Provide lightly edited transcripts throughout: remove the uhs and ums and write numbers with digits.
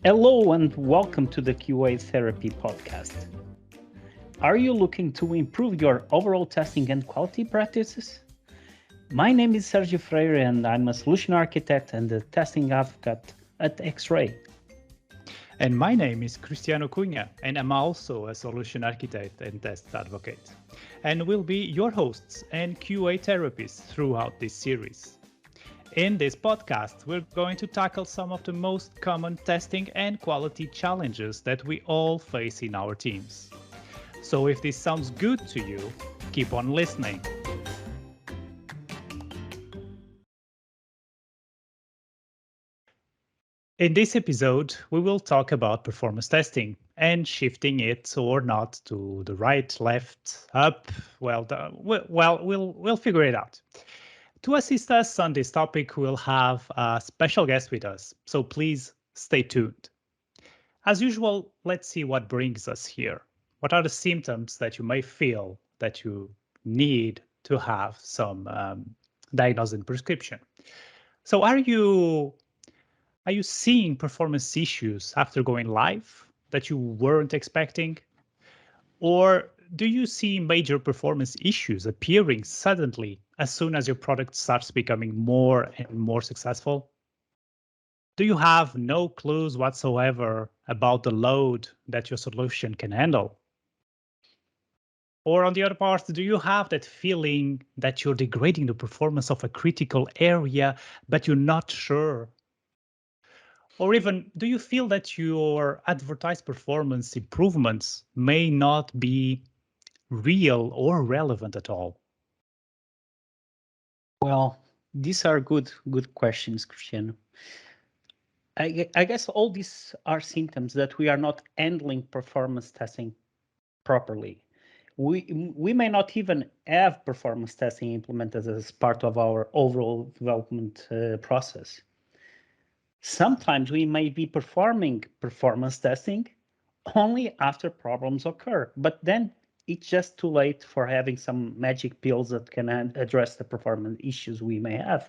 Hello and welcome to the QA Therapy podcast. Are you looking to improve your overall testing and quality practices? My name is Sergio Freire and I'm a solution architect and a testing advocate at Xray. And my name is Cristiano Cunha, and I'm also a solution architect and test advocate. And we'll be your hosts and QA therapists throughout this series. In this podcast, we're going to tackle some of the most common testing and quality challenges that we all face in our teams. So if this sounds good to you, keep on listening. In this episode, we will talk about performance testing and shifting it or not to the right, left, up. We'll figure it out. To assist us on this topic, we'll have a special guest with us, so please stay tuned. As usual, let's see what brings us here. What are the symptoms that you may feel that you need to have some diagnosis and prescription? So are you seeing performance issues after going live that you weren't expecting? Or do you see major performance issues appearing suddenly as soon as your product starts becoming more and more successful? Do you have no clues whatsoever about the load that your solution can handle? Or on the other part, do you have that feeling that you're degrading the performance of a critical area, but you're not sure? Or even, do you feel that your advertised performance improvements may not be real or relevant at all? Well, these are good questions, Cristiano. I guess all these are symptoms that we are not handling performance testing properly. We may not even have performance testing implemented as part of our overall development process. Sometimes we may be performing performance testing only after problems occur, but then it's just too late for having some magic pills that can address the performance issues we may have.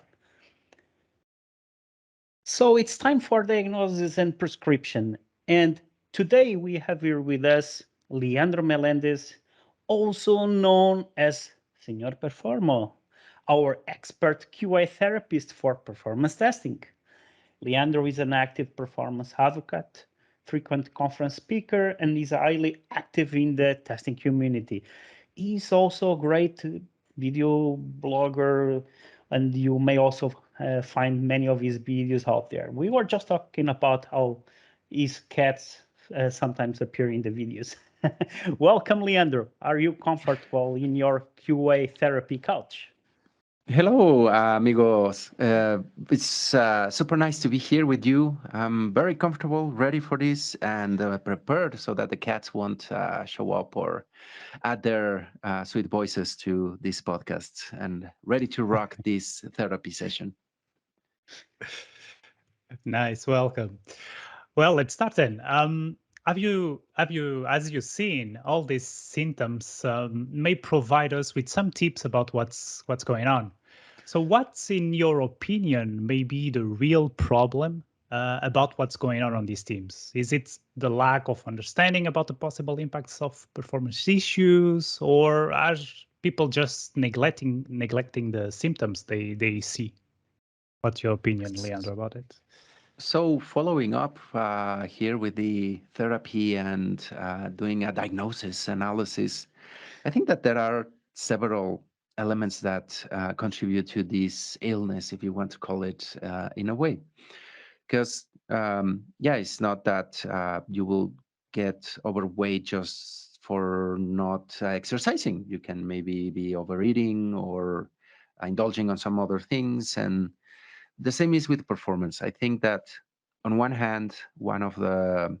So it's time for diagnosis and prescription. And today we have here with us Leandro Melendez, also known as Senor Performo, our expert QA therapist for performance testing. Leandro is an active performance advocate, frequent conference speaker, and is highly active in the testing community. He's also a great video blogger, and you may also find many of his videos out there. We were just talking about how his cats sometimes appear in the videos. Welcome, Leandro. Are you comfortable in your QA therapy couch? Hello, amigos. It's super nice to be here with you. I'm very comfortable, ready for this, and prepared so that the cats won't show up or add their sweet voices to this podcast, and ready to rock this therapy session. Nice, welcome. Well, let's start then. Have you, as you've seen, all these symptoms may provide us with some tips about what's going on. So what's, in your opinion, may be the real problem about what's going on these teams? Is it the lack of understanding about the possible impacts of performance issues, or are people just neglecting the symptoms they see? What's your opinion, Leandro, about it? So following up here with the therapy and doing a diagnosis analysis, I think that there are several elements that contribute to this illness, if you want to call it in a way. Because, yeah, it's not that you will get overweight just for not exercising. You can maybe be overeating or indulging on some other things. And the same is with performance. I think that on one hand, one of the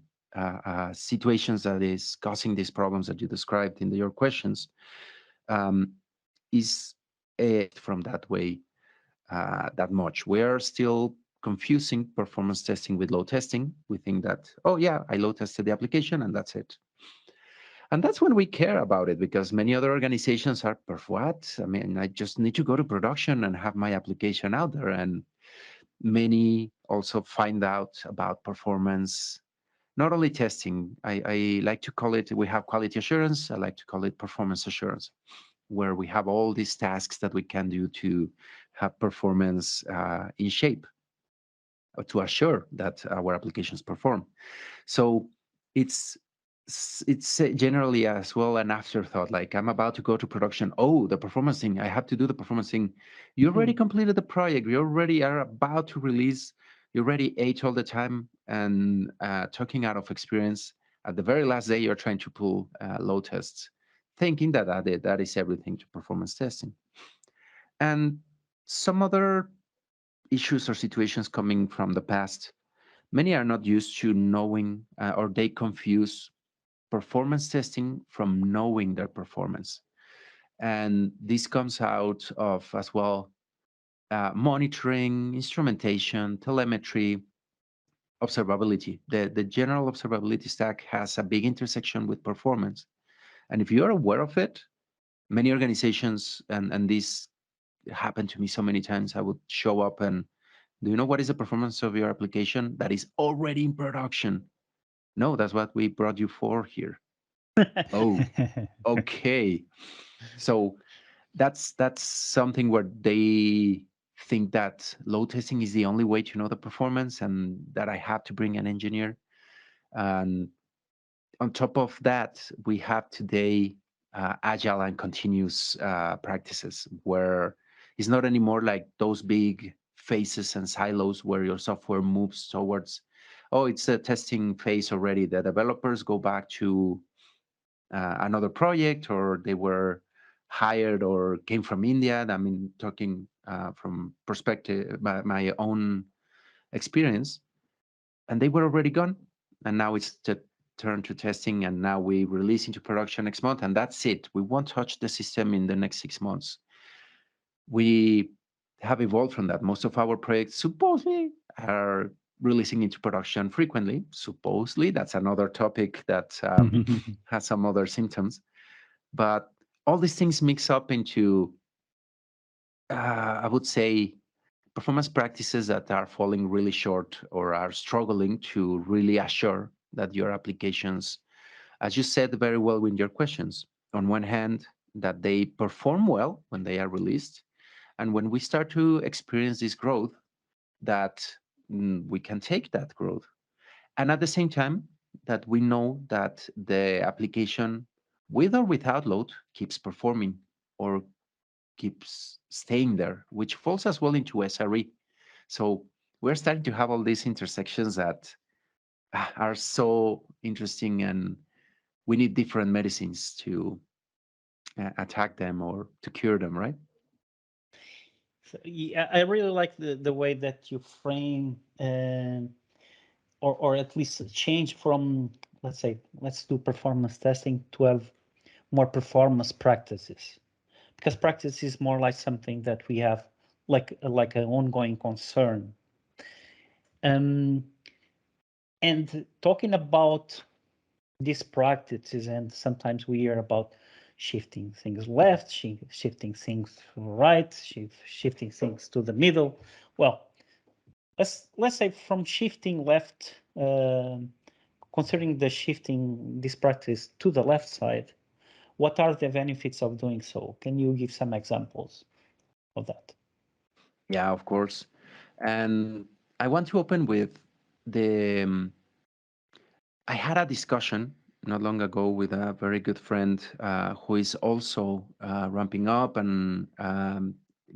situations that is causing these problems that you described in your questions is from that way that much. We are still confusing performance testing with load testing. We think that, oh yeah, I load tested the application and that's it. And that's when we care about it, because many other organizations are, what? I mean, I just need to go to production and have my application out there. And many also find out about performance not only testing. I like to call it, we have quality assurance. I like to call it performance assurance, where we have all these tasks that we can do to have performance in shape, to assure that our applications perform. So it's generally as well an afterthought. Like, I'm about to go to production. Oh, the performance thing. I have to do the performance thing. You already completed the project. You already are about to release. You already ate all the time. And talking out of experience, at the very last day, you're trying to pull load tests, thinking that that is everything to performance testing. And some other issues or situations coming from the past, many are not used to knowing, or they confuse performance testing from knowing their performance. And this comes out of as well monitoring, instrumentation, telemetry, observability. The general observability stack has a big intersection with performance. And if you are aware of it, many organizations, and this happened to me so many times, I would show up and, do you know what is the performance of your application that is already in production? No, that's what we brought you for here. Oh, okay. So that's something where they think that load testing is the only way to know the performance, and that I have to bring an engineer. And on top of that, we have today agile and continuous practices, where it's not anymore like those big phases and silos where your software moves towards, oh, it's a testing phase already. The developers go back to another project, or they were hired or came from India. I mean, talking from perspective, my own experience, and they were already gone. And now it's the turn to testing, and now we release into production next month, and that's it. We won't touch the system in the next 6 months. We have evolved from that. Most of our projects supposedly are releasing into production frequently. Supposedly, that's another topic that has some other symptoms. But all these things mix up into, I would say, performance practices that are falling really short, or are struggling to really assure that your applications, as you said very well in your questions, on one hand, that they perform well when they are released. And when we start to experience this growth, that we can take that growth. And at the same time, that we know that the application, with or without load, keeps performing or keeps staying there, which falls as well into SRE. So we're starting to have all these intersections that are so interesting, and we need different medicines to attack them or to cure them, right? So, yeah, I really like the way that you frame, or at least change from, let's say, let's do performance testing to have more performance practices, because practice is more like something that we have like an ongoing concern. And talking about these practices, and sometimes we hear about shifting things left, shifting things right, shifting things to the middle. Well, let's say from shifting left, considering the shifting this practice to the left side, what are the benefits of doing so? Can you give some examples of that? Yeah, of course. And I want to open with the I had a discussion not long ago with a very good friend who is also ramping up and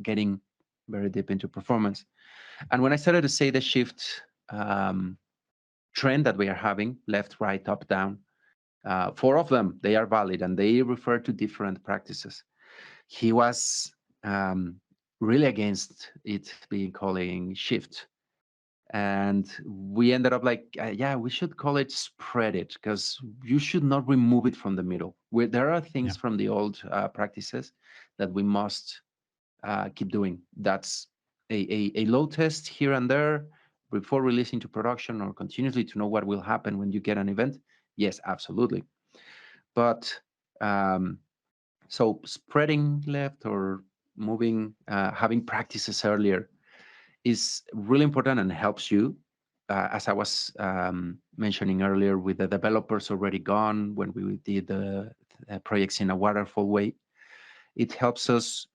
getting very deep into performance. And when I started to say the shift trend that we are having, left, right, up, down, 4 of them, they are valid, and they refer to different practices. He was really against it being calling shift. And we ended up like, yeah, we should call it spread it, because you should not remove it from the middle. There are things from the old practices that we must keep doing. That's a load test here and there before releasing to production, or continuously to know what will happen when you get an event. Yes, absolutely. But so spreading left or moving, having practices earlier is really important, and helps you, as I was mentioning earlier with the developers already gone when we did the projects in a waterfall way. It helps us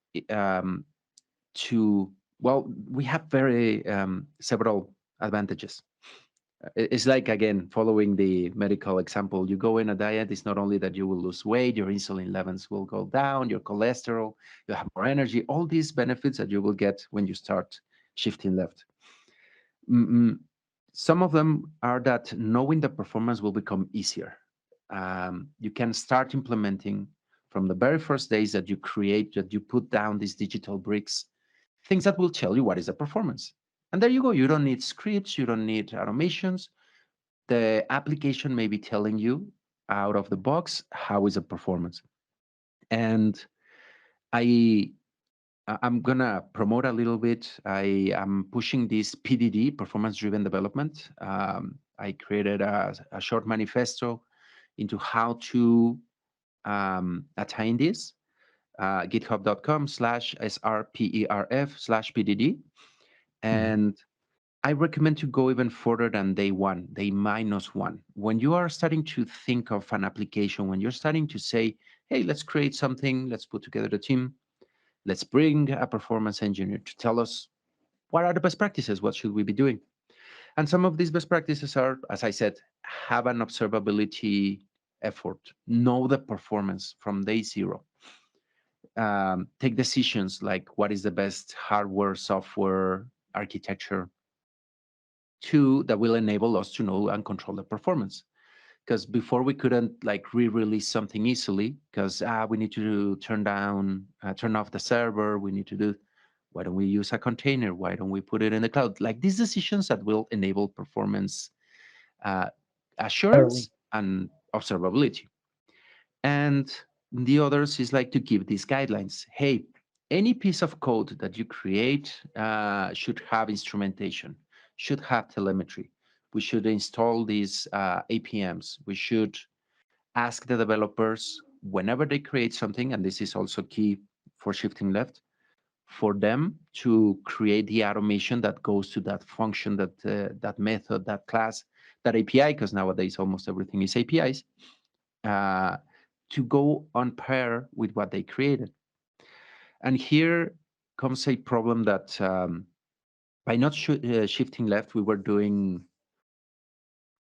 to, well, we have very several advantages. It's like, again, following the medical example, you go in a diet, it's not only that you will lose weight, your insulin levels will go down, your cholesterol, you have more energy, all these benefits that you will get when you start shifting left. Some of them are that knowing the performance will become easier. You can start implementing from the very first days that you create, that you put down these digital bricks, things that will tell you what is the performance. And there you go. You don't need scripts. You don't need automations. The application may be telling you out of the box how is the performance. And I'm gonna promote a little bit. I am pushing this PDD, performance-driven development. I created a short manifesto into how to attain this. github.com/srperf/PDD. And I recommend to go even further than day one, day -1. When you are starting to think of an application, when you're starting to say, hey, let's create something, let's put together the team, let's bring a performance engineer to tell us what are the best practices, what should we be doing? And some of these best practices are, as I said, have an observability effort, know the performance from day zero. Take decisions like what is the best hardware, software, architecture that will enable us to know and control the performance. Because before we couldn't like re-release something easily because we need to turn off the server. We need to do, why don't we use a container? Why don't we put it in the cloud? Like these decisions that will enable performance assurance and observability. And the others is like to give these guidelines. Hey, any piece of code that you create should have instrumentation, should have telemetry. We should install these APMs. We should ask the developers whenever they create something, and this is also key for shifting left, for them to create the automation that goes to that function, that method, that class, that API, because nowadays almost everything is APIs, to go on pair with what they created. And here comes a problem that by not shifting left, we were doing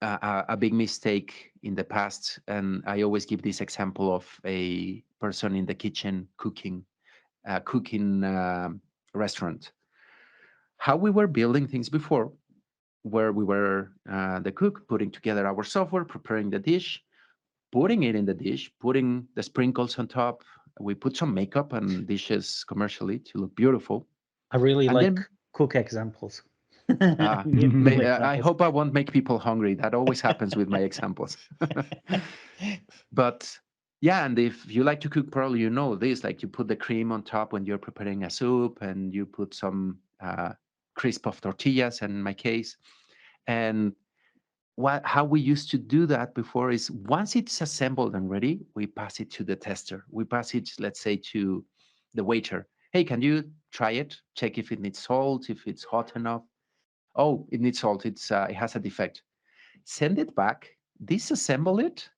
a big mistake in the past. And I always give this example of a person in the kitchen cooking restaurant. How we were building things before, where we were the cook putting together our software, preparing the dish, putting it in the dish, putting the sprinkles on top. We put some makeup on dishes commercially to look beautiful. I really like cook examples. I hope I won't make people hungry. That always happens with my examples. But yeah, and if you like to cook, probably you know this, like you put the cream on top when you're preparing a soup and you put some crisp of tortillas in my case. And how we used to do that before is once it's assembled and ready, we pass it to the tester. We pass it, let's say, to the waiter. Hey, can you try it? Check if it needs salt, if it's hot enough. Oh, it needs salt. It has a defect. Send it back, disassemble it,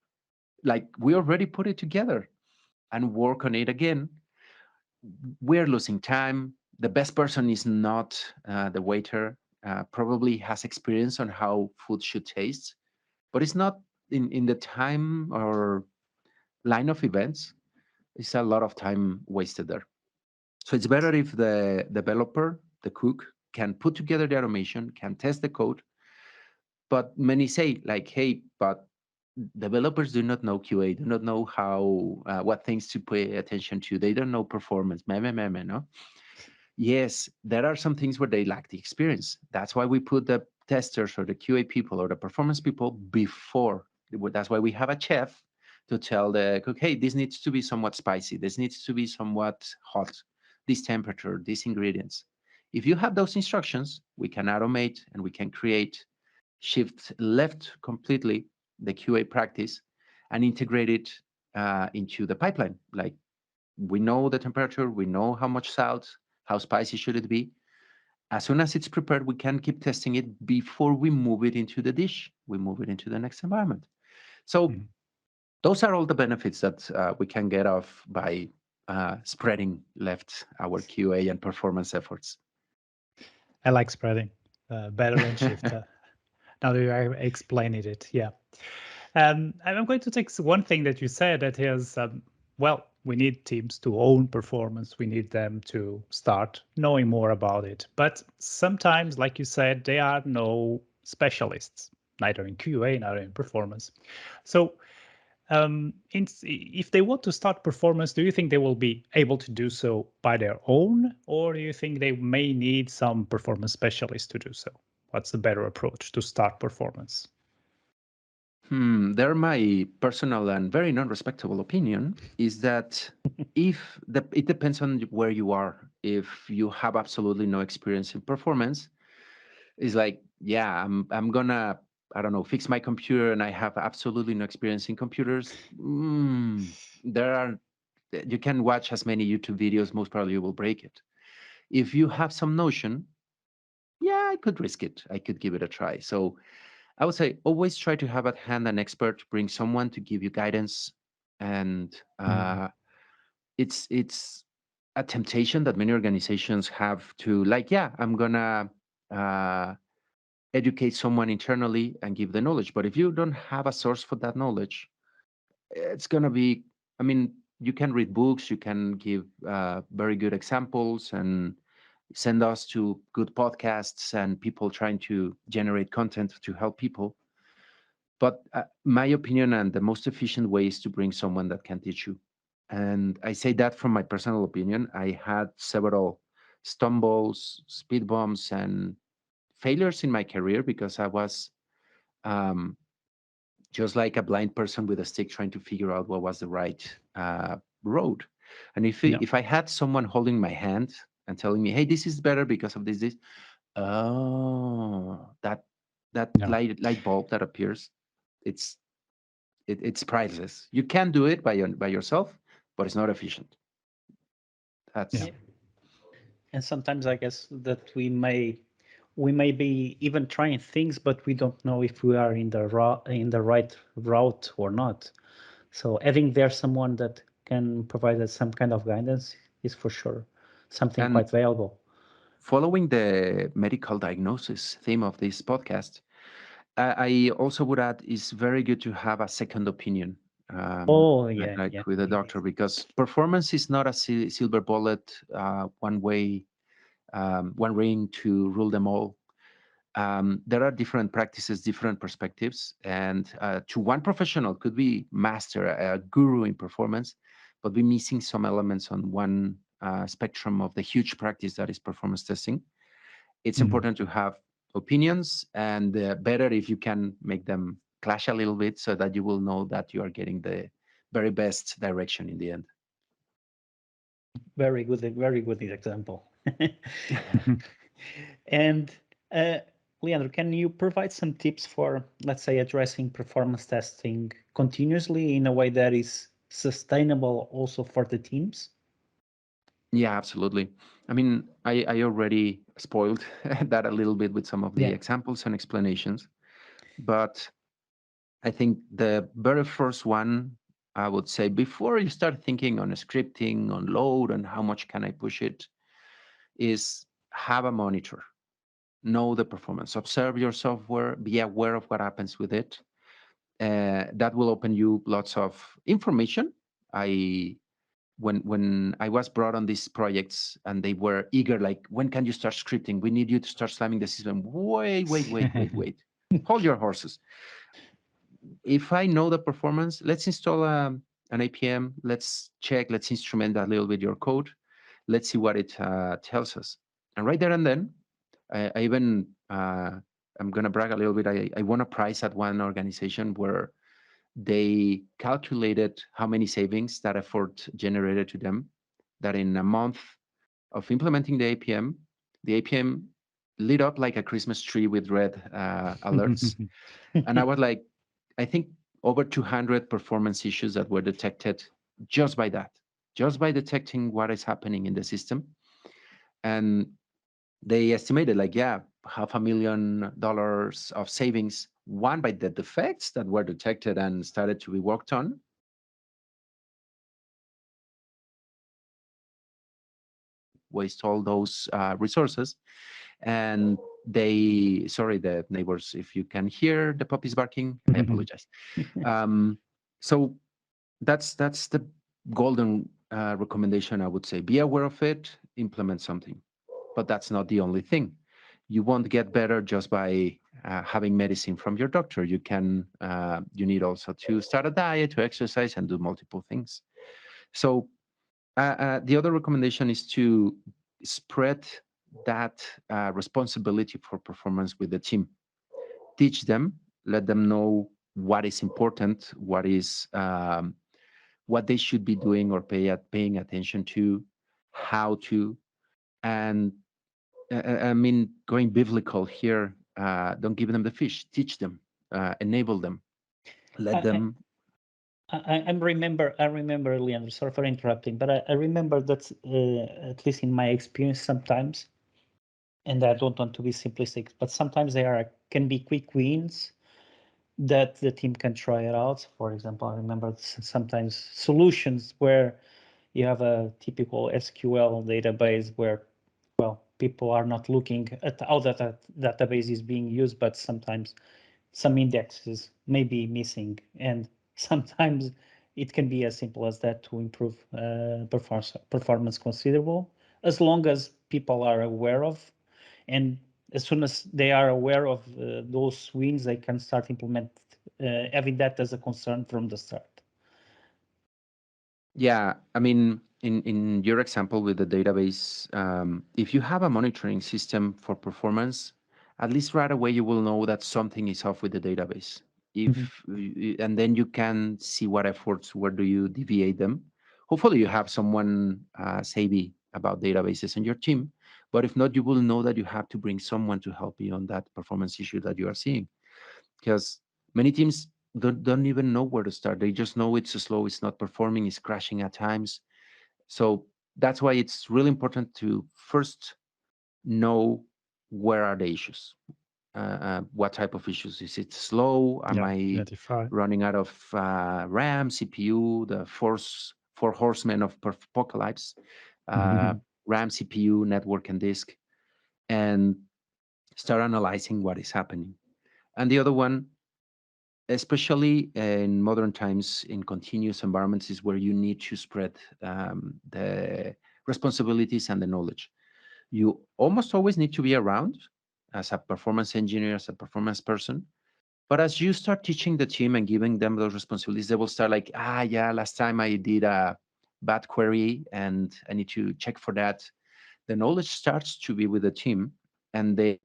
like we already put it together, and work on it again. We're losing time. The best person is not the waiter. Probably has experience on how food should taste, but it's not in the time or line of events. It's a lot of time wasted there. So it's better if the developer, the cook, can put together the automation, can test the code. But many say like, hey, but developers do not know QA, do not know how what things to pay attention to. They don't know performance. No. Yes, there are some things where they lack the experience. That's why we put the testers or the QA people or the performance people before. That's why we have a chef to tell the cook, hey, this needs to be somewhat spicy. This needs to be somewhat hot. This temperature, these ingredients. If you have those instructions, we can automate and we can create shift left completely the QA practice and integrate it into the pipeline. Like we know the temperature, we know how much salt, how spicy should it be, as soon as it's prepared, we can keep testing it before we move it into the dish. We move it into the next environment. So those are all the benefits that we can get off by spreading left our QA and performance efforts. I like spreading better than shift. Now that you explained it, yeah. I'm going to take one thing that you said that is, well, we need teams to own performance. We need them to start knowing more about it. But sometimes, like you said, there are no specialists, neither in QA, neither in performance. So if they want to start performance, do you think they will be able to do so by their own, or do you think they may need some performance specialists to do so? What's the better approach to start performance? There, my personal and very non-respectable opinion is that it depends on where you are. If you have absolutely no experience in performance, it's like, yeah, I'm gonna, I don't know, fix my computer, and I have absolutely no experience in computers. There are, you can watch as many YouTube videos, most probably you will break it. If you have some notion, yeah, I could risk it. I could give it a try. So I would say always try to have at hand an expert, bring someone to give you guidance. And it's a temptation that many organizations have to, like, yeah, I'm gonna educate someone internally and give the knowledge. But if you don't have a source for that knowledge, it's gonna be, I mean, you can read books, you can give very good examples and send us to good podcasts and people trying to generate content to help people. But my opinion and the most efficient way is to bring someone that can teach you. And I say that from my personal opinion. I had several stumbles, speed bumps, and failures in my career because I was um, just like a blind person with a stick trying to figure out what was the right road. And if I had someone holding my hand and telling me, "Hey, this is better because of this," oh, that light bulb that appears, it's it's priceless. You can do it by yourself, but it's not efficient. That's And sometimes I guess that we may be even trying things, but we don't know if we are in the right route or not. So having there someone that can provide us some kind of guidance is for sure something and quite valuable. following the medical diagnosis theme of this podcast, I also would add it's very good to have a second opinion, Oh yeah, like with a doctor, because performance is not a silver bullet, one way, one ring to rule them all. There are different practices, different perspectives, and to one professional could be master, a guru in performance, but be missing some elements on one spectrum of the huge practice that is performance testing. It's important to have opinions, and better if you can make them clash a little bit so that you will know that you are getting the very best direction in the end. Very good example. And Leandro, can you provide some tips for, let's say, addressing performance testing continuously in a way that is sustainable also for the teams? Yeah, absolutely. I mean, I already spoiled that a little bit with some of the examples and explanations, but I think the very first one, I would say, before you start thinking on scripting, on load, and how much can I push it, is have a monitor. Know the performance. Observe your software. Be aware of what happens with it. That will open you lots of information. When I was brought on these projects and they were eager, like, when can you start scripting? We need you to start slamming the system. Wait. Hold your horses. If I know the performance, let's install an APM. Let's check. Let's instrument a little bit your code. Let's see what it tells us. And right there and then, I even I'm gonna brag a little bit. I won a prize at one organization where they calculated how many savings that effort generated to them. That in a month of implementing the APM lit up like a Christmas tree with red alerts. And I was like, I think over 200 performance issues that were detected just by that, just by detecting what is happening in the system. And they estimated like, yeah, $500,000 of savings, one by the defects that were detected and started to be worked on. Waste all those resources. And they, sorry, the neighbors, if you can hear the puppies barking, I apologize. So that's the golden recommendation, I would say. Be aware of it, implement something. But that's not the only thing. You won't get better just by having medicine from your doctor. You can, you need also to start a diet, to exercise, and do multiple things. So the other recommendation is to spread that responsibility for performance with the team. Teach them, let them know what is important, what is what they should be doing or paying attention to, how to, and I mean, going biblical here, don't give them the fish, teach them, enable them, let them. I remember, Leandro, sorry for interrupting, but I remember that, at least in my experience sometimes, and I don't want to be simplistic, but sometimes there can be quick wins that the team can try it out. For example, I remember sometimes solutions where you have a typical SQL database where, well, people are not looking at how that database is being used, but sometimes some indexes may be missing, and sometimes it can be as simple as that to improve performance considerable, as long as people are aware of, and as soon as they are aware of those wins, they can start having that as a concern from the start. Yeah, I mean, in your example with the database, if you have a monitoring system for performance, at least right away you will know that something is off with the database. And then you can see what efforts, where do you deviate them. Hopefully you have someone savvy about databases in your team, but if not, you will know that you have to bring someone to help you on that performance issue that you are seeing, because many teams don't even know where to start. They just know it's slow, it's not performing, it's crashing at times. So that's why it's really important to first know where are the issues. What type of issues? Is it slow? Am I identify. running out of RAM, CPU, the four horsemen of apocalypse, RAM, CPU, network, and disk, and start analyzing what is happening. And the other one, especially in modern times, in continuous environments, is where you need to spread the responsibilities and the knowledge. You almost always need to be around as a performance engineer, as a performance person. But as you start teaching the team and giving them those responsibilities, they will start like, yeah, last time I did a bad query and I need to check for that. The knowledge starts to be with the team, and they,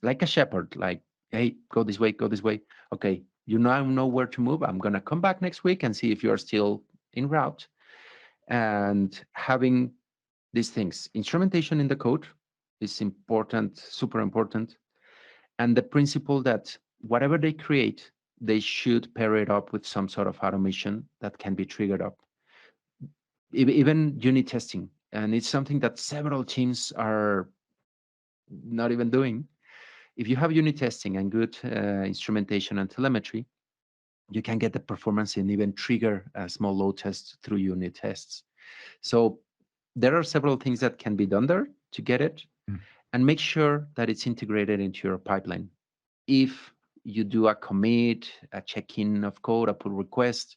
like a shepherd, like, hey, go this way, go this way. Okay, you now know where to move. I'm going to come back next week and see if you're still en route. And having these things, instrumentation in the code is important, super important. And the principle that whatever they create, they should pair it up with some sort of automation that can be triggered up. Even unit testing. And it's something that several teams are not even doing. If you have unit testing and good instrumentation and telemetry, you can get the performance and even trigger a small load test through unit tests. So there are several things that can be done there to get it, and make sure that it's integrated into your pipeline. If you do a commit, a check-in of code, a pull request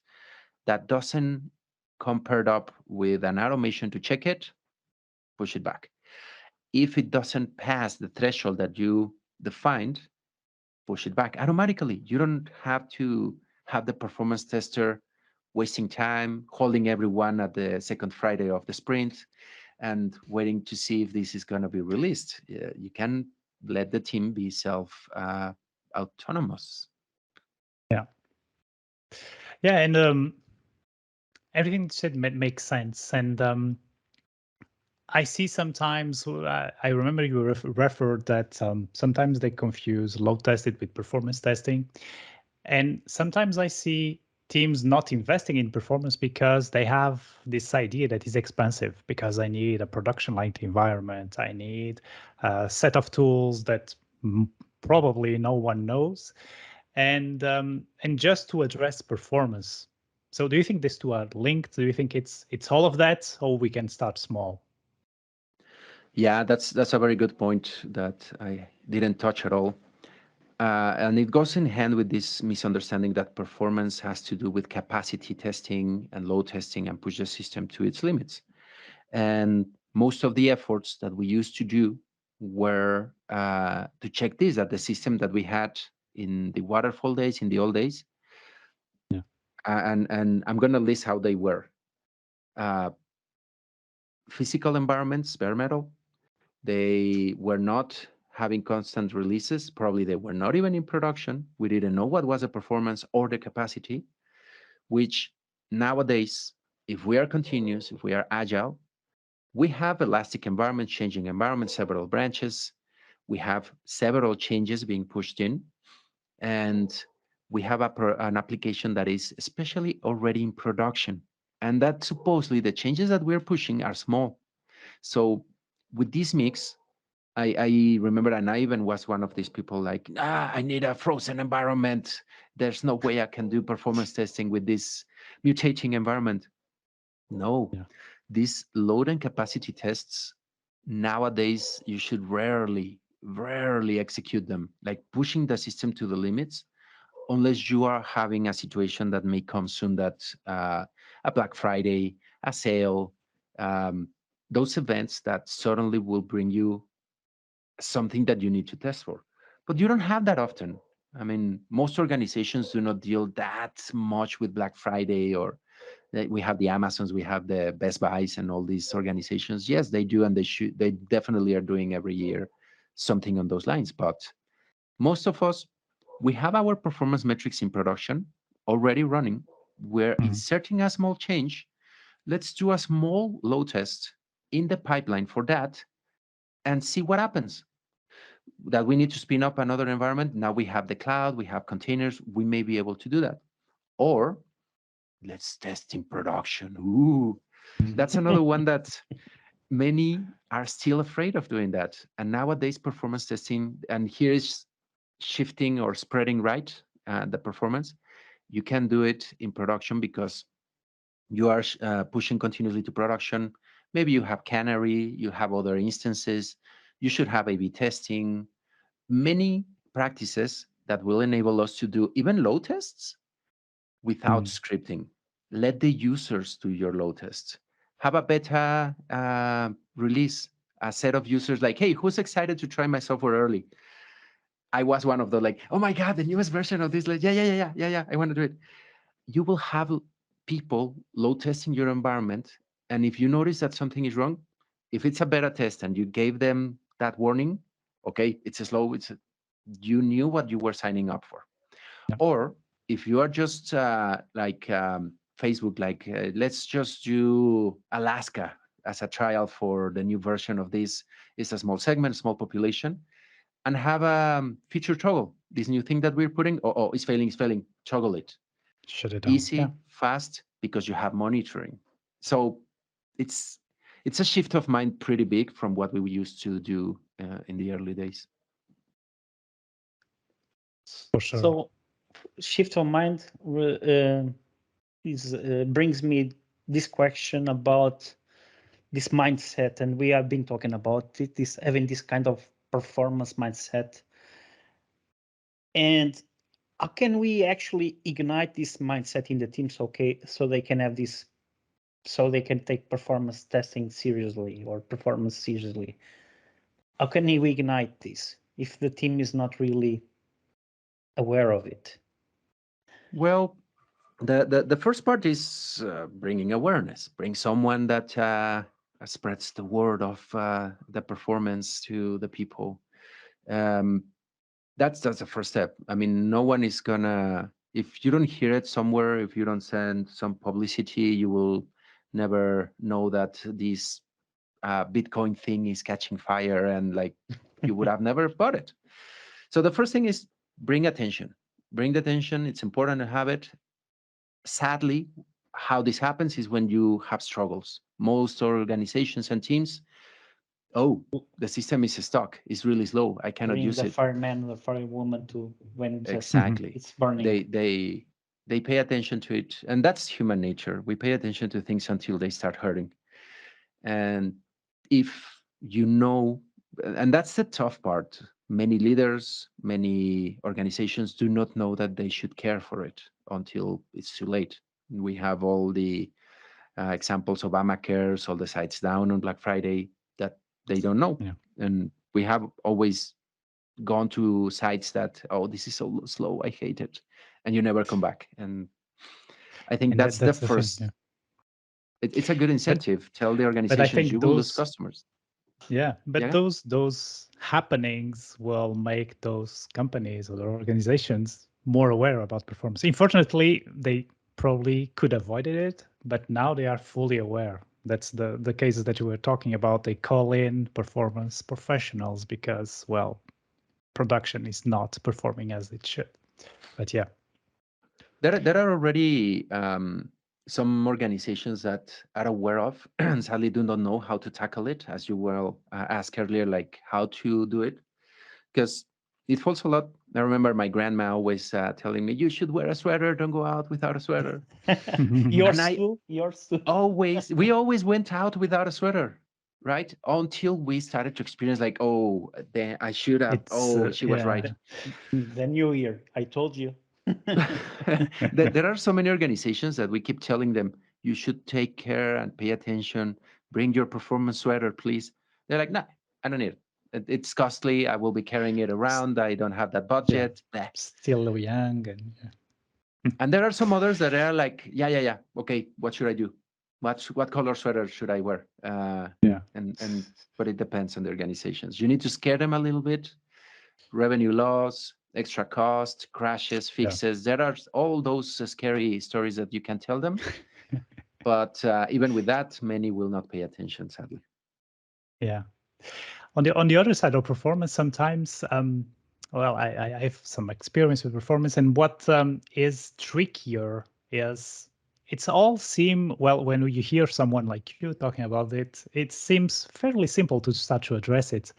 that doesn't come paired up with an automation to check it, push it back. If it doesn't pass the threshold that you defined, push it back automatically. You don't have to have the performance tester wasting time, holding everyone at the second Friday of the sprint and waiting to see if this is going to be released. You can let the team be autonomous. Yeah. Yeah, and everything you said makes sense. And I see sometimes, I remember you referred that sometimes they confuse load tested with performance testing. And sometimes I see teams not investing in performance because they have this idea that is expensive, because I need a production-like environment. I need a set of tools that probably no one knows. And just to address performance. So do you think these two are linked? Do you think it's all of that, or we can start small? Yeah, that's a very good point that I didn't touch at all. And it goes in hand with this misunderstanding that performance has to do with capacity testing and load testing and push the system to its limits. And most of the efforts that we used to do were to check this, that the system that we had in the waterfall days, in the old days, Yeah. And I'm going to list how they were. Physical environments, bare metal, they were not having constant releases. Probably they were not even in production. We didn't know what was the performance or the capacity, which nowadays, if we are continuous, if we are agile, we have elastic environments, changing environments, several branches. We have several changes being pushed in, and we have an application that is especially already in production. And that supposedly the changes that we're pushing are small. So with this mix, I remember, and I even was one of these people like, I need a frozen environment. There's no way I can do performance testing with this mutating environment. No, Yeah. these load and capacity tests, nowadays, you should rarely execute them, like pushing the system to the limits, unless you are having a situation that may come soon, that a Black Friday, a sale, those events that suddenly will bring you something that you need to test for. But you don't have that often. I mean, most organizations do not deal that much with Black Friday, or we have the Amazons, we have the Best Buys and all these organizations. Yes, they do, and they definitely are doing every year something on those lines. But most of us, we have our performance metrics in production already running. We're inserting a small change. Let's do a small load test in the pipeline for that and see what happens. That we need to spin up another environment. Now we have the cloud, we have containers, we may be able to do that. Or let's test in production. Ooh, that's another one that many are still afraid of doing that. And nowadays, performance testing, and here is shifting or spreading right the performance. You can do it in production because you are pushing continuously to production. Maybe you have Canary, you have other instances. You should have A/B testing. Many practices that will enable us to do even load tests without scripting. Let the users do your load tests. Have a beta release, a set of users like, hey, who's excited to try my software early? I was one of the like, oh my God, the newest version of this. Like, yeah, I want to do it. You will have people load testing your environment. And if you notice that something is wrong, if it's a beta test and you gave them that warning, okay, it's slow, you knew what you were signing up for. Yeah. Or if you are just like Facebook, like let's just do Alaska as a trial for the new version of this. It's a small segment, small population, and have a feature toggle. This new thing that we're putting, it's failing, toggle it. Shut it down. Easy, fast, because you have monitoring. So it's a shift of mind pretty big from what we used to do in the early days. For sure. So shift of mind brings me this question about this mindset, and we have been talking about this, having this kind of performance mindset. And how can we actually ignite this mindset in the teams, okay, so they can have this, so they can take performance testing seriously or performance seriously? How can we ignite this if the team is not really aware of it? Well, the first part is bringing awareness. Bring someone that spreads the word of the performance to the people. That's the first step. I mean, no one is gonna, if you don't hear it somewhere, if you don't send some publicity, you will never know that this Bitcoin thing is catching fire, and like you would have never bought it. So the first thing is bring attention. Bring the attention. It's important to have it. sadly, how this happens is when you have struggles. Most organizations and teams, oh, the system is stuck. It's really slow. I cannot Bring use the it. fireman, the firewoman to when just Exactly. it's burning. They pay attention to it, and that's human nature. We pay attention to things until they start hurting. And if you know, and that's the tough part. Many leaders, many organizations do not know that they should care for it until it's too late. We have all the examples of Obamacares, all the sites down on Black Friday that they don't know. Yeah. And we have always gone to sites that, oh, this is so slow, I hate it, and you never come back. And I think And that's the that's the thing. first. Yeah. It's a good incentive. Tell the But I organizations you think will lose those, customers. yeah, but Yeah. those happenings will make those companies or organizations more aware about performance. Unfortunately, they probably could avoid it, but now they are fully aware. That's the cases that you were talking about. They call in performance professionals because, well, production is not performing as it should. But yeah, There are already some organizations that are aware of and sadly do not know how to tackle it, as you well asked earlier, like how to do it, because it falls a lot. I remember my grandma always telling me, "You should wear a sweater. Don't go out without a sweater." And I Yours too. we always went out without a sweater, right? Until we started to experience like, oh, then I should have. it's Oh, she was right. The new year, I told you. There are so many organizations that we keep telling them, you should take care and pay attention. Bring your performance sweater, please. They're like, nah, I don't need it. It's costly. I will be carrying it around. I don't have that yeah, budget. Bleh. still young and yeah. And there are some others that are like, yeah. Okay, what should I do? What color sweater should I wear? Yeah. But it depends on the organizations. You need to scare them a little bit. Revenue loss, extra cost, crashes, fixes. There are all those scary stories that you can tell them. But even with that, many will not pay attention, sadly. Yeah. On the other side of performance, sometimes, well, I have some experience with performance, and what is trickier is it's all seem well when you hear someone like you talking about it. It seems fairly simple to start to address it,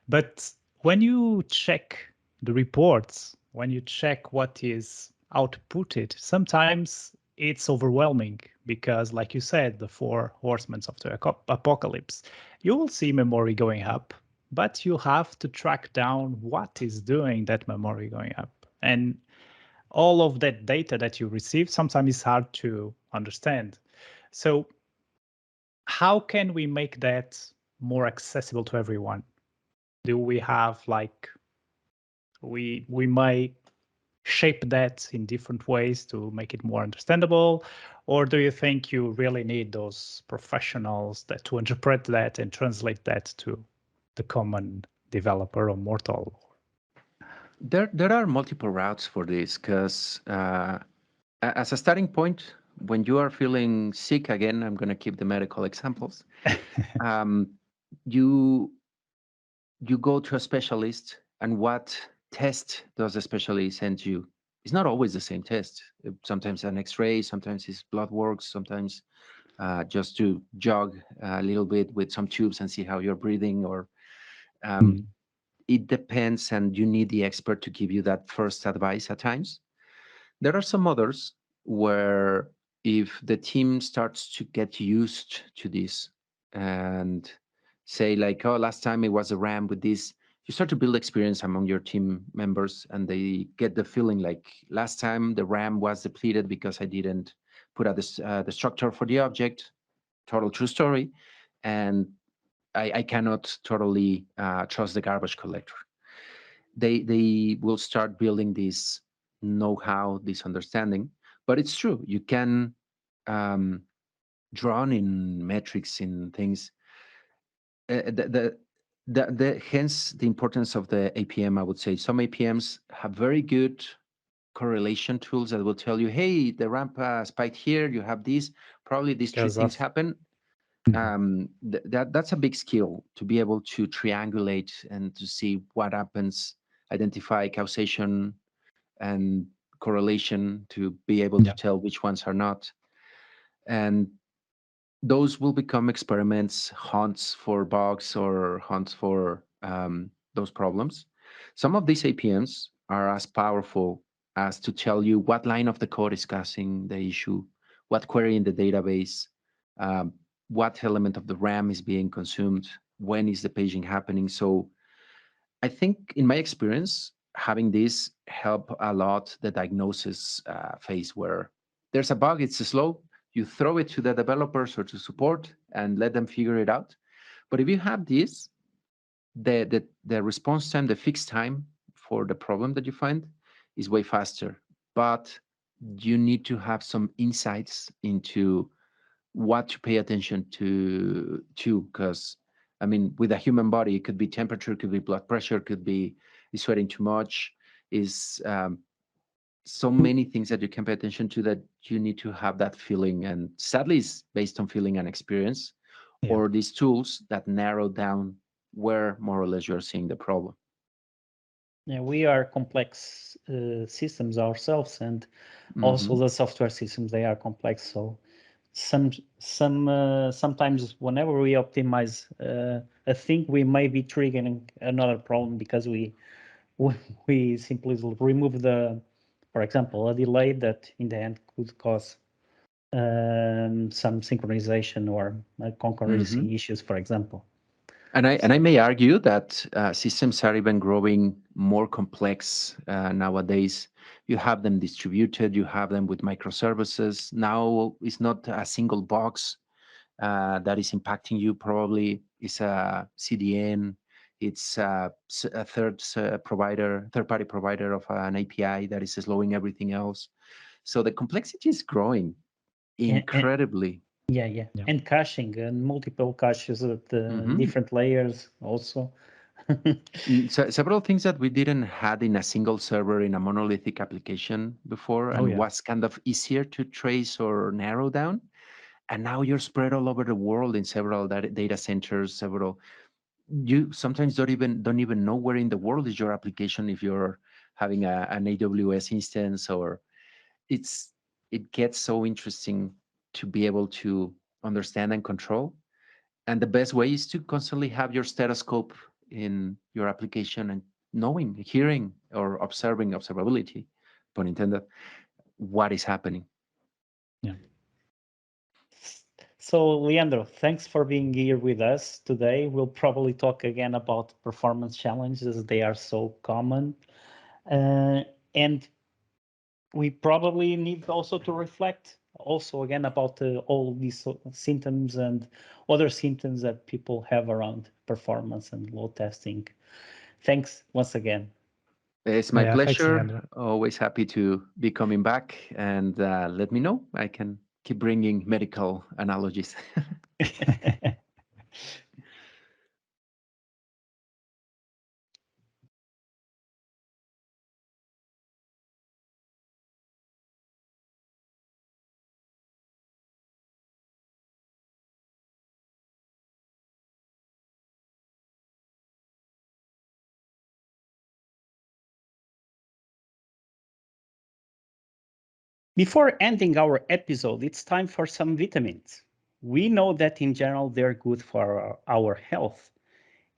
but when you check the reports, when you check what is outputted, sometimes it's overwhelming because, like you said, the four horsemen of the apocalypse, you will see memory going up, but you have to track down what is doing that memory going up. And all of that data that you receive sometimes is hard to understand. So how can we make that more accessible to everyone? Do we have like we may shape that in different ways to make it more understandable, or do you think you really need those professionals that to interpret that and translate that to the common developer or mortal? There are multiple routes for this because as a starting point, when you are feeling sick, again, I'm going to keep the medical examples. um, you you go to a specialist, and what test does the specialist send you? It's not always the same test. Sometimes an X-ray, sometimes it's blood work, sometimes just to jog a little bit with some tubes and see how you're breathing. Or it depends, and you need the expert to give you that first advice at times. There are some others where if the team starts to get used to this and say like, oh, last time it was a RAM with this, you start to build experience among your team members, and they get the feeling like last time the RAM was depleted because I didn't put out the structure for the object. Total true story. And I cannot totally trust the garbage collector. They will start building this know-how, this understanding. But it's true, you can draw in metrics in things. Hence the importance of the APM. I would say some APMs have very good correlation tools that will tell you, hey, the ramp spiked here. You have these. Probably these three things happen. That's a big skill to be able to triangulate and to see what happens, identify causation, and correlation to be able to tell which ones are not. And those will become experiments, hunts for bugs or hunts for those problems. Some of these APMs are as powerful as to tell you what line of the code is causing the issue, what query in the database, um, what element of the RAM is being consumed, when is the paging happening. So I think in my experience, having this help a lot the diagnosis phase where there's a bug, it's slow, you throw it to the developers or to support and let them figure it out. But if you have this, the response time, the fix time for the problem that you find is way faster. But you need to have some insights into what to pay attention to, because I mean, with a human body, it could be temperature, could be blood pressure, could be sweating too much, is so many things that you can pay attention to that you need to have that feeling. And sadly, it's based on feeling and experience, or these tools that narrow down where more or less you're seeing the problem. Yeah, we are complex systems ourselves, and also the software systems, they are complex. So sometimes whenever we optimize a thing, we may be triggering another problem because we simply remove for example, a delay that in the end could cause some synchronization or concurrency issues, for example. And I may argue that systems are even growing more complex nowadays. You have them distributed, you have them with microservices. Now it's not a single box that is impacting you. Probably it's a CDN, it's a third-party provider of an API that is slowing everything else. So the complexity is growing incredibly. Yeah. And caching and multiple caches at different layers also. So, several things that we didn't had in a single server in a monolithic application before, and was kind of easier to trace or narrow down. And now you're spread all over the world in several data centers. You sometimes don't even know where in the world is your application if you're having an AWS instance, or it gets so interesting to be able to understand and control. And the best way is to constantly have your stethoscope in your application and hearing, or observability, pun intended, what is happening. Yeah. So, Leandro, thanks for being here with us today. We'll probably talk again about performance challenges. They are so common. And we probably need also to reflect also again about all these symptoms and other symptoms that people have around performance and load testing. Thanks once again. It's my pleasure. Thanks, Always happy to be coming back, and let me know. I can keep bringing medical analogies. Before ending our episode, it's time for some vitamins. We know that in general, they're good for our health.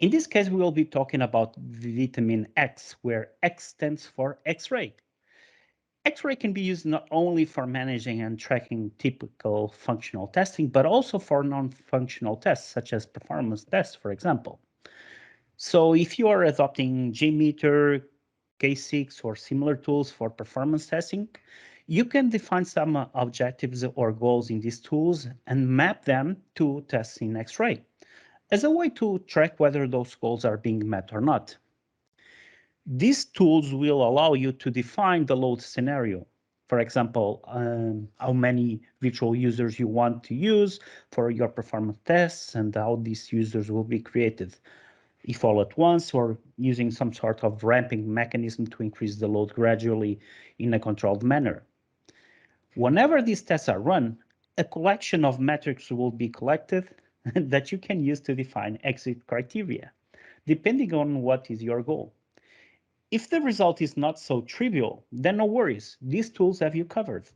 In this case, we will be talking about vitamin X, where X stands for Xray. Xray can be used not only for managing and tracking typical functional testing, but also for non-functional tests, such as performance tests, for example. So if you are adopting JMeter, K6, or similar tools for performance testing, you can define some objectives or goals in these tools and map them to tests in Xray as a way to track whether those goals are being met or not. These tools will allow you to define the load scenario. For example, how many virtual users you want to use for your performance tests and how these users will be created, if all at once or using some sort of ramping mechanism to increase the load gradually in a controlled manner. Whenever these tests are run, a collection of metrics will be collected that you can use to define exit criteria, depending on what is your goal. If the result is not so trivial, then no worries. These tools have you covered.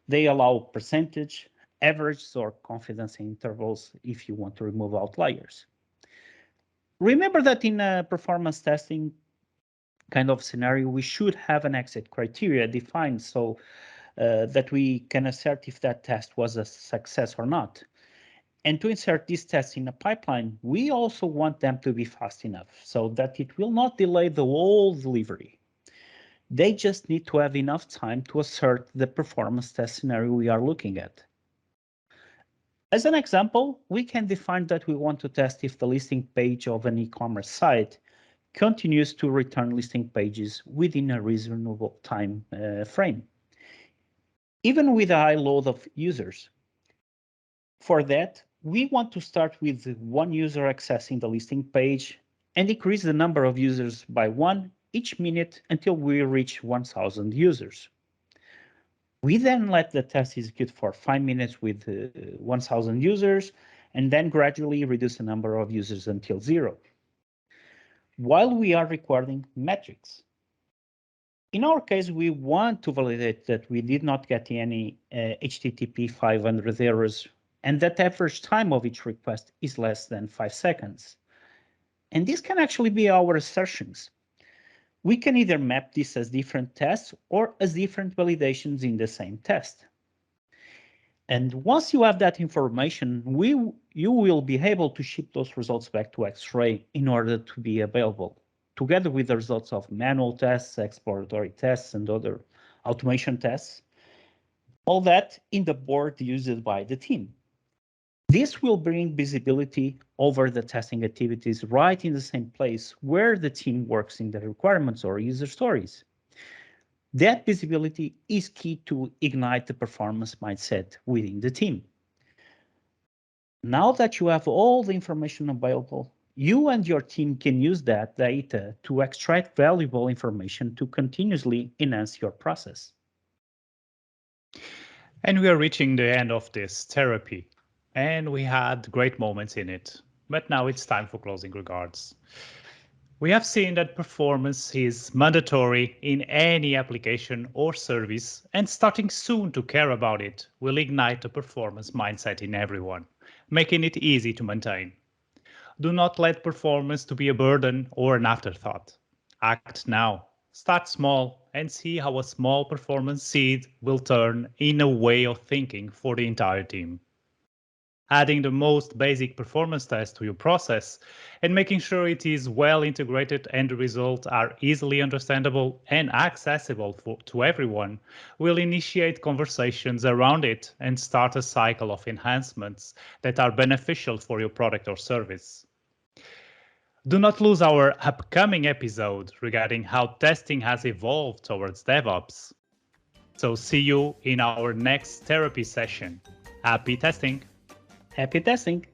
They allow percentage, averages, or confidence intervals if you want to remove outliers. Remember that in a performance testing kind of scenario, we should have an exit criteria defined so that we can assert if that test was a success or not. And to insert these tests in a pipeline, we also want them to be fast enough so that it will not delay the whole delivery. They just need to have enough time to assert the performance test scenario we are looking at. As an example, we can define that we want to test if the listing page of an e-commerce site continues to return listing pages within a reasonable time frame, even with a high load of users. For that, we want to start with one user accessing the listing page and increase the number of users by 1 each minute until we reach 1,000 users. We then let the test execute for 5 minutes with 1,000 users and then gradually reduce the number of users until 0. While we are recording metrics. In our case, we want to validate that we did not get any HTTP 500 errors and that average time of each request is less than 5 seconds. And this can actually be our assertions. We can either map this as different tests or as different validations in the same test. And once you have that information, you will be able to ship those results back to Xray in order to be available, together with the results of manual tests, exploratory tests, and other automation tests, all that in the board used by the team. This will bring visibility over the testing activities right in the same place where the team works in the requirements or user stories. That visibility is key to ignite the performance mindset within the team. Now that you have all the information available, you and your team can use that data to extract valuable information to continuously enhance your process. And we are reaching the end of this therapy. And we had great moments in it, but now it's time for closing regards. We have seen that performance is mandatory in any application or service, and starting soon to care about it will ignite a performance mindset in everyone, making it easy to maintain. Do not let performance to be a burden or an afterthought. Act now. Start small and see how a small performance seed will turn in a way of thinking for the entire team. Adding the most basic performance test to your process and making sure it is well integrated and the results are easily understandable and accessible to everyone will initiate conversations around it and start a cycle of enhancements that are beneficial for your product or service. Do not lose our upcoming episode regarding how testing has evolved towards DevOps. So see you in our next therapy session. Happy testing! Happy testing!